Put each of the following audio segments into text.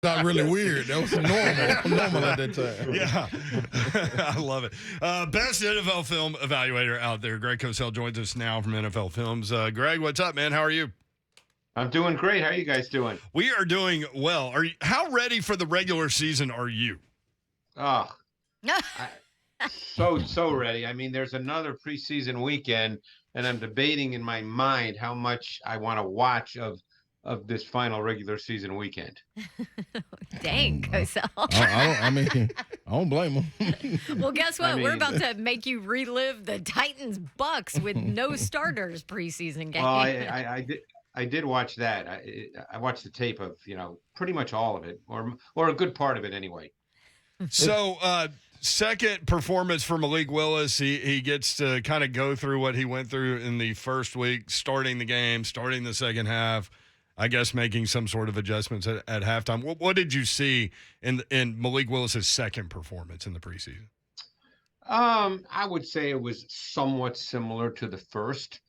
Not really weird. That was normal at that time. Yeah, I love it. Best NFL film evaluator out there, Greg Cosell, joins us now from NFL Films. Greg, what's up, man? How are you? I'm doing great. How are you guys doing? We are doing well. How ready for the regular season are you? Oh, so ready. I mean, there's another preseason weekend, and I'm debating in my mind how much I want to watch of this final regular season weekend. Dang, Cosell. I don't blame him. Well, guess what? I We're mean- about to make you relive the Titans Bucks with no starters preseason game. Well, I did watch that. I watched the tape of pretty much all of it, or a good part of it anyway. So, second performance for Malik Willis. He gets to kind of go through what he went through in the first week, starting the game, starting the second half. I guess making some sort of adjustments at halftime. What did you see in Malik Willis's second performance in the preseason? I would say it was somewhat similar to the first.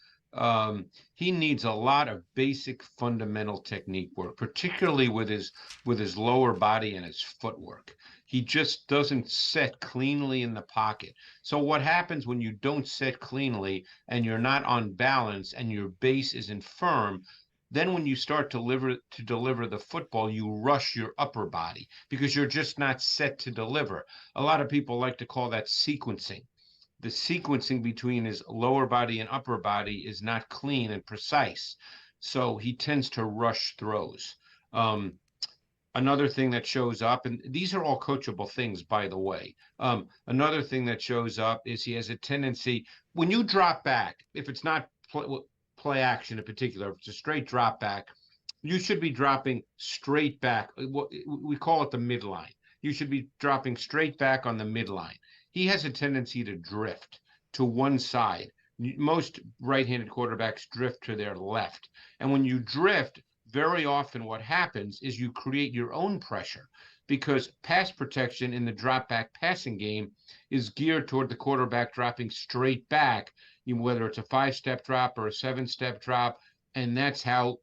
He needs a lot of basic fundamental technique work, particularly with his lower body and his footwork. He just doesn't set cleanly in the pocket. So what happens when you don't set cleanly and you're not on balance and your base isn't firm? Then when you start to deliver the football, you rush your upper body because you're just not set to deliver. A lot of people like to call that sequencing. The sequencing between his lower body and upper body is not clean and precise. So he tends to rush throws. Another thing that shows up, and these are all coachable things, by the way. Another thing that shows up is he has a tendency, when you drop back, if it's not play action in particular, if it's a straight drop back, you should be dropping straight back. We call it the midline. You should be dropping straight back on the midline. He has a tendency to drift to one side. Most right-handed quarterbacks drift to their left. And when you drift, very often what happens is you create your own pressure because pass protection in the drop back passing game is geared toward the quarterback dropping straight back, whether it's a 5-step drop or a 7-step drop, and that's how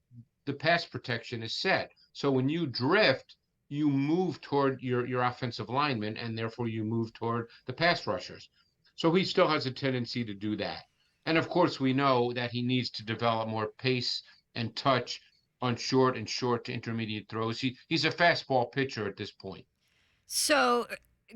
the pass protection is set. So when you drift, you move toward your offensive linemen, and therefore you move toward the pass rushers. So he still has a tendency to do that. And of course, we know that he needs to develop more pace and touch on short to intermediate throws. He's a fastball pitcher at this point. So,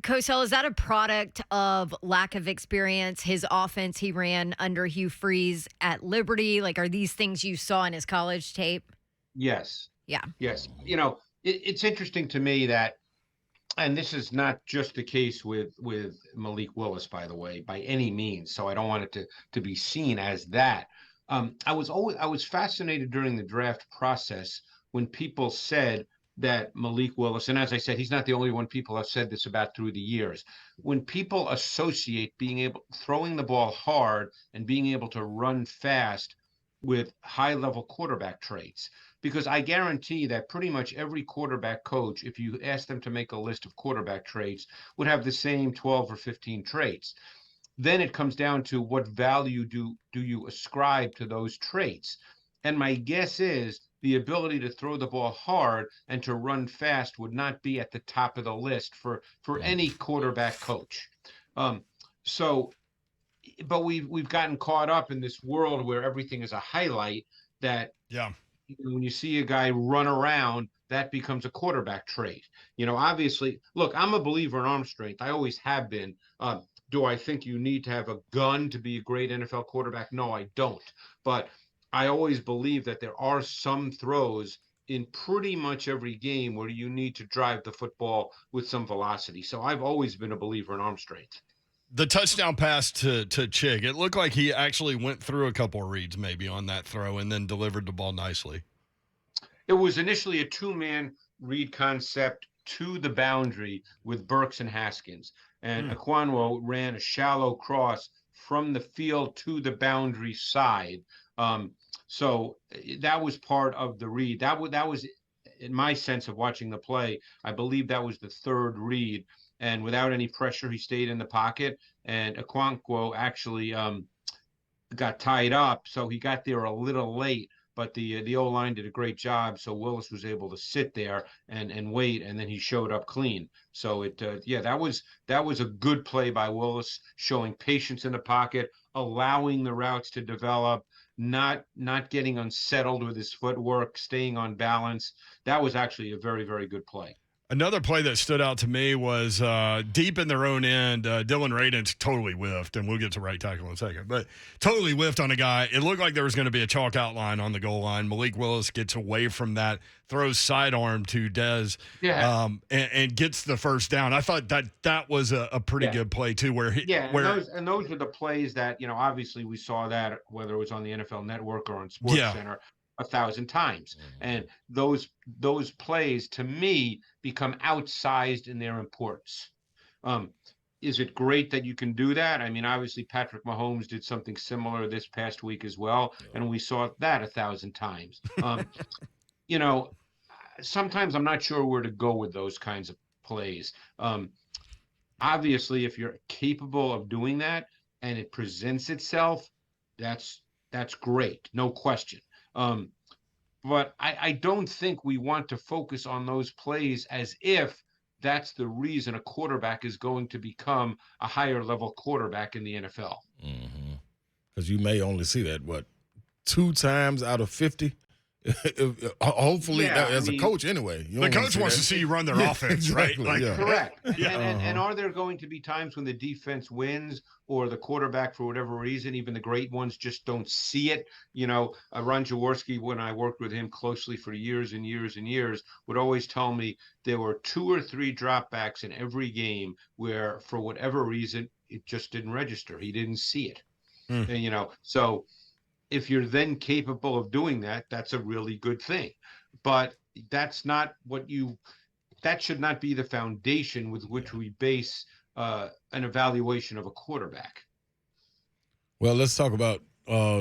Cosell, is that a product of lack of experience? His offense he ran under Hugh Freeze at Liberty? Like, are these things you saw in his college tape? Yes. Yeah. Yes. It's interesting to me that, and this is not just the case with Malik Willis, by the way, by any means. So I don't want it to be seen as that. I was fascinated during the draft process when people said that Malik Willis, and as I said, he's not the only one people have said this about through the years. When people associate throwing the ball hard and being able to run fast with high-level quarterback traits, because I guarantee that pretty much every quarterback coach, if you ask them to make a list of quarterback traits, would have the same 12 or 15 traits. Then it comes down to what value do you ascribe to those traits. And my guess is the ability to throw the ball hard and to run fast would not be at the top of the list for any quarterback coach. But we've gotten caught up in this world where everything is a highlight that when you see a guy run around, that becomes a quarterback trait. Obviously, look, I'm a believer in arm strength. I always have been. Do I think you need to have a gun to be a great NFL quarterback? No, I don't. But I always believe that there are some throws in pretty much every game where you need to drive the football with some velocity. So I've always been a believer in arm strength. The touchdown pass to Chig, it looked like he actually went through a couple of reads maybe on that throw and then delivered the ball nicely. It was initially a two-man read concept to the boundary with Burks and Haskins. And Aquanwo ran a shallow cross from the field to the boundary side. So that was part of the read. That was, in my sense of watching the play, I believe that was the third read. And without any pressure, he stayed in the pocket. And Aquanwo actually got tied up, so he got there a little late. but the O-line did a great job. So Willis was able to sit there and wait, and then he showed up clean. So that was a good play by Willis, showing patience in the pocket, allowing the routes to develop, not getting unsettled with his footwork, staying on balance. That was actually a very, very good play. Another play that stood out to me was deep in their own end. Dylan Radins totally whiffed, and we'll get to right tackle in a second, but totally whiffed on a guy. It looked like there was going to be a chalk outline on the goal line. Malik Willis gets away from that, throws sidearm to Dez, and gets the first down. I thought that was a pretty good play too. Those are the plays that obviously we saw that whether it was on the NFL Network or on SportsCenter 1,000 times. And those plays to me become outsized in their importance. Is it great that you can do that? I mean, obviously Patrick Mahomes did something similar this past week as well, and we saw that 1,000 times. Sometimes I'm not sure where to go with those kinds of plays. Obviously, if you're capable of doing that and it presents itself, that's great, no question. But I don't think we want to focus on those plays as if that's the reason a quarterback is going to become a higher level quarterback in the NFL. Because you may only see that, 2 times out of 50? Hopefully, as a coach anyway. The coach wants to see you run their offense, exactly, right? Correct. And are there going to be times when the defense wins or the quarterback, for whatever reason, even the great ones just don't see it? Ron Jaworski, when I worked with him closely for years and years and years, would always tell me there were 2 or 3 dropbacks in every game where, for whatever reason, it just didn't register. He didn't see it. And, so if you're then capable of doing that, that's a really good thing. But that's not that should not be the foundation with which we base an evaluation of a quarterback. Well, let's talk about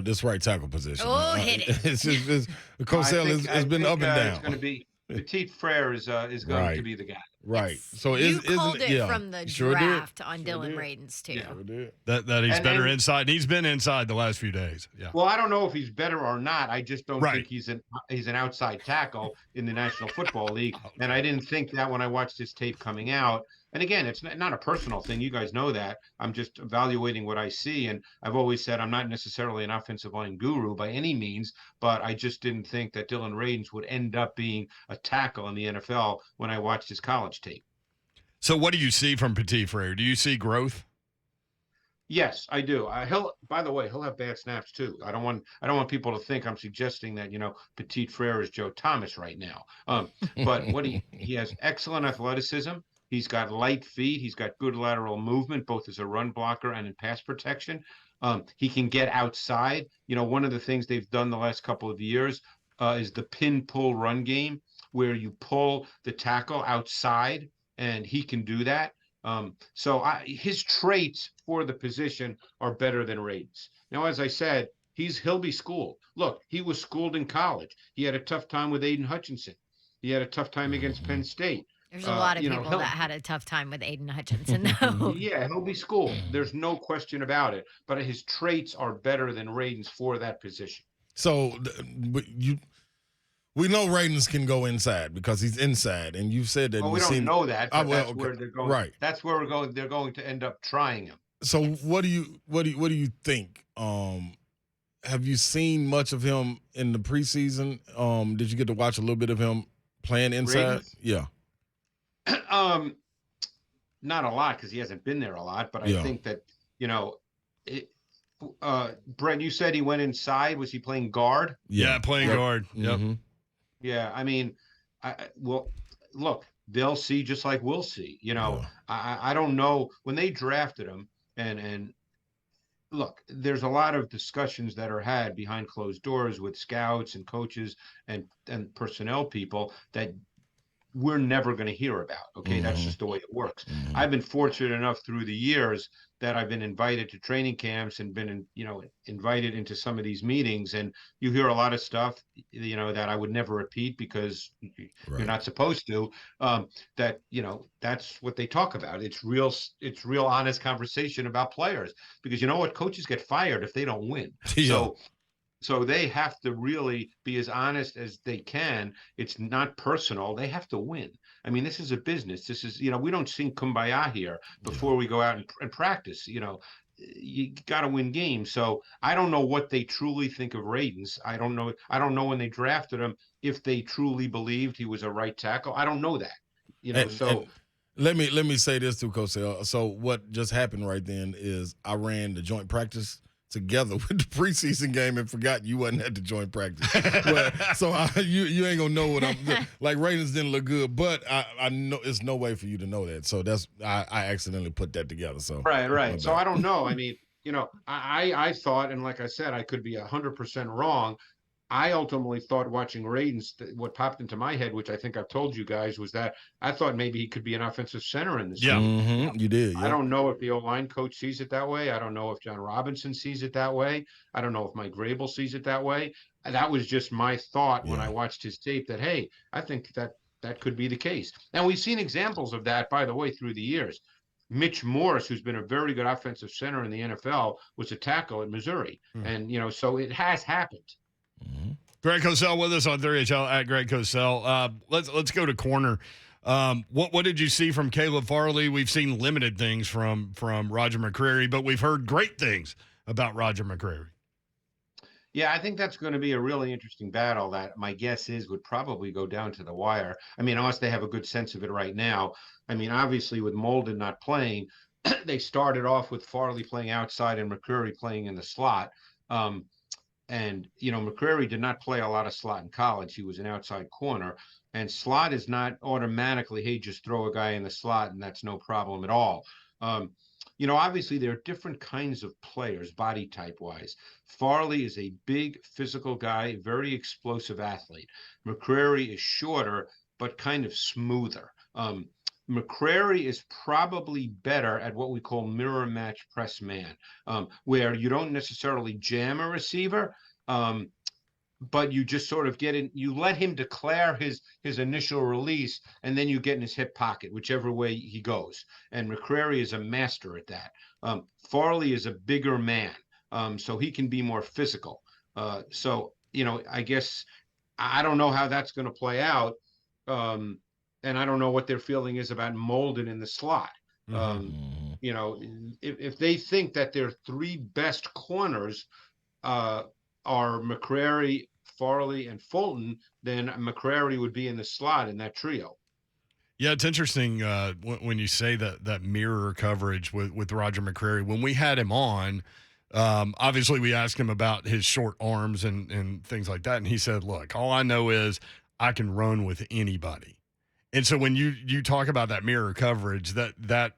this right tackle position. Oh, hit it. Cosell has been up and down. It's going to be Petit Frere is going to be the guy. Right. Yes. So you called it from the draft on Sure Dylan did. Radins too. Sure That he's better inside. He's been inside the last few days. Yeah. Well, I don't know if he's better or not. I just don't think he's an outside tackle in the National Football League, and I didn't think that when I watched his tape coming out. And again, it's not a personal thing. You guys know that. I'm just evaluating what I see. And I've always said I'm not necessarily an offensive line guru by any means, but I just didn't think that Dylan Radins would end up being a tackle in the NFL when I watched his college tape. So what do you see from Petit Frere? Do you see growth? Yes, I do. By the way, he'll have bad snaps too. I don't want people to think I'm suggesting that, Petit Frere is Joe Thomas right now. But he has excellent athleticism. He's got light feet. He's got good lateral movement, both as a run blocker and in pass protection. He can get outside. One of the things they've done the last couple of years is the pin pull run game, where you pull the tackle outside, and he can do that. So his traits for the position are better than Radins. Now, as I said, he'll be schooled. Look, he was schooled in college. He had a tough time with Aiden Hutchinson. He had a tough time against Penn State. There's a lot of people that had a tough time with Aiden Hutchinson, though. Yeah, he'll be schooled. There's no question about it. But his traits are better than Radins for that position. So we know Radins can go inside because he's inside, and you've said that. Well, we don't know that. But that's where they're going. Right. That's where we're going. They're going to end up trying him. So what do you think? Have you seen much of him in the preseason? Did you get to watch a little bit of him playing inside? Radins? Yeah. Not a lot because he hasn't been there a lot, but I think that Brent, you said he went inside. Was he playing guard? Yeah, playing guard. Yep. Mm-hmm. Yeah, I mean, look, they'll see just like we'll see. I don't know when they drafted him, and look, there's a lot of discussions that are had behind closed doors with scouts and coaches and personnel people that we're never going to hear about. Okay. Mm-hmm. That's just the way it works. Mm-hmm. I've been fortunate enough through the years that I've been invited to training camps and been, invited into some of these meetings, and you hear a lot of stuff, that I would never repeat because you're not supposed to, that's what they talk about. It's real honest conversation about players because coaches get fired if they don't win. Yeah. So, So they have to really be as honest as they can. It's not personal. They have to win. I mean, this is a business. This is, we don't sing Kumbaya here before we go out and practice. You got to win games. So I don't know what they truly think of Radens. I don't know. I don't know when they drafted him if they truly believed he was a right tackle. I don't know that. And let me say this too, Cosell. So what just happened right then is I ran the joint practice together with the preseason game and forgot you wasn't at the joint practice. So you ain't gonna know what I'm like. Ravens didn't look good, but I know it's no way for you to know that. So that's I accidentally put that together. So right. So I don't know. I mean, I thought, and like I said, I could be 100% wrong. I ultimately thought watching Radens, what popped into my head, which I think I've told you guys, was that I thought maybe he could be an offensive center in this. Yeah, you did. I don't know if the O-line coach sees it that way. I don't know if John Robinson sees it that way. I don't know if Mike Vrabel sees it that way. That was just my thought when I watched his tape that, hey, I think that could be the case. And we've seen examples of that, by the way, through the years. Mitch Morse, who's been a very good offensive center in the NFL, was a tackle at Missouri. And, so it has happened. Greg Cosell with us on 3HL at Greg Cosell. Let's go to corner. What did you see from Caleb Farley? We've seen limited things from Roger McCreary, but we've heard great things about Roger McCreary. Yeah, I think that's going to be a really interesting battle that my guess is would probably go down to the wire. I mean, unless they have a good sense of it right now. I mean, obviously with Molden not playing, they started off with Farley playing outside and McCreary playing in the slot. And, McCreary did not play a lot of slot in college. He was an outside corner. And slot is not automatically, hey, just throw a guy in the slot and that's no problem at all. Obviously there are different kinds of players, body type wise. Farley is a big physical guy, very explosive athlete. McCreary is shorter, but kind of smoother. McCreary is probably better at what we call mirror match press man, where you don't necessarily jam a receiver, but you just sort of get in, you let him declare his initial release, and then you get in his hip pocket, whichever way he goes. And McCreary is a master at that. Farley is a bigger man, so he can be more physical. I guess I don't know how that's going to play out. And I don't know what their feeling is about Molden in the slot. If they think that their three best corners are McCreary, Farley, and Fulton, then McCreary would be in the slot in that trio. Yeah, it's interesting when you say that mirror coverage with Roger McCreary. When we had him on, obviously we asked him about his short arms and things like that, and he said, look, all I know is I can run with anybody. And so when you talk about that mirror coverage, that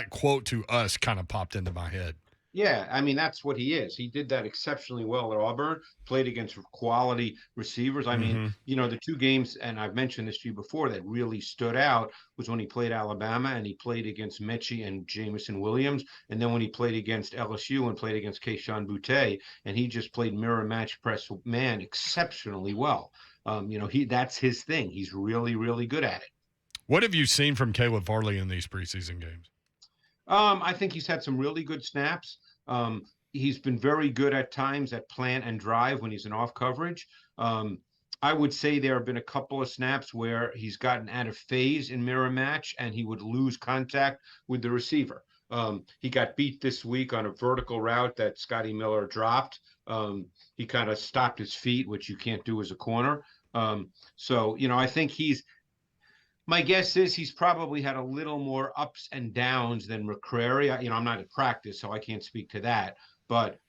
quote to us kind of popped into my head. Yeah, I mean, that's what he is. He did that exceptionally well at Auburn, played against quality receivers. I mean, the two games, and I've mentioned this to you before, that really stood out was when he played Alabama and he played against Mechie and Jamison Williams, and then when he played against LSU and played against Keyshawn Boutte, and he just played mirror match press man exceptionally well. That's his thing. He's really, really good at it. What have you seen from Caleb Farley in these preseason games? I think he's had some really good snaps. He's been very good at times at plant and drive when he's in off coverage. I would say there have been a couple of snaps where he's gotten out of phase in mirror match and he would lose contact with the receiver. He got beat this week on a vertical route that Scotty Miller dropped. He kind of stopped his feet, which you can't do as a corner. I think my guess is he's probably had a little more ups and downs than McCreary. I'm not at practice, so I can't speak to that. But,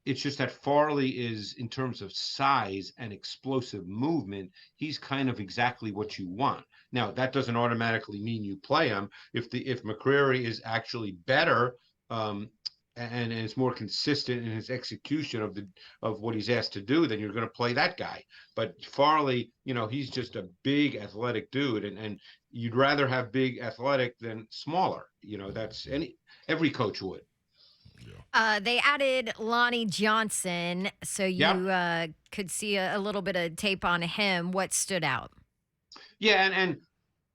it's just that Farley is, in terms of size and explosive movement, he's kind of exactly what you want. Now, that doesn't automatically mean you play him. If McCreary is actually better and is more consistent in his execution of what he's asked to do, then you're going to play that guy. But Farley, he's just a big athletic dude, and you'd rather have big athletic than smaller. That's every coach would. They added Lonnie Johnson, so you could see a little bit of tape on him. What stood out? Yeah,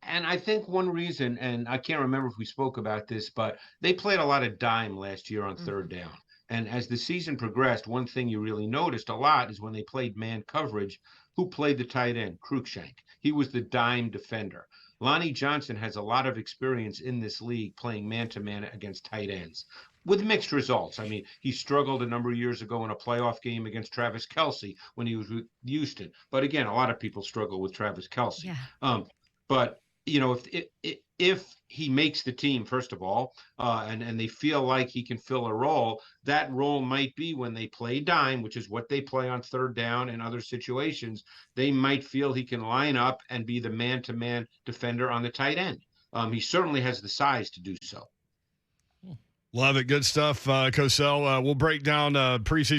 and I think one reason, and I can't remember if we spoke about this, but they played a lot of dime last year on third down. And as the season progressed, one thing you really noticed a lot is when they played man coverage, who played the tight end? Cruikshank. He was the dime defender. Lonnie Johnson has a lot of experience in this league playing man-to-man against tight ends with mixed results. I mean, he struggled a number of years ago in a playoff game against Travis Kelce when he was with Houston. But again, a lot of people struggle with Travis Kelce. Yeah. But if he makes the team, first of all, and they feel like he can fill a role, that role might be when they play dime, which is what they play on third down and other situations. They might feel he can line up and be the man-to-man defender on the tight end. He certainly has the size to do so. Love it. Good stuff, Cosell. We'll break down preseason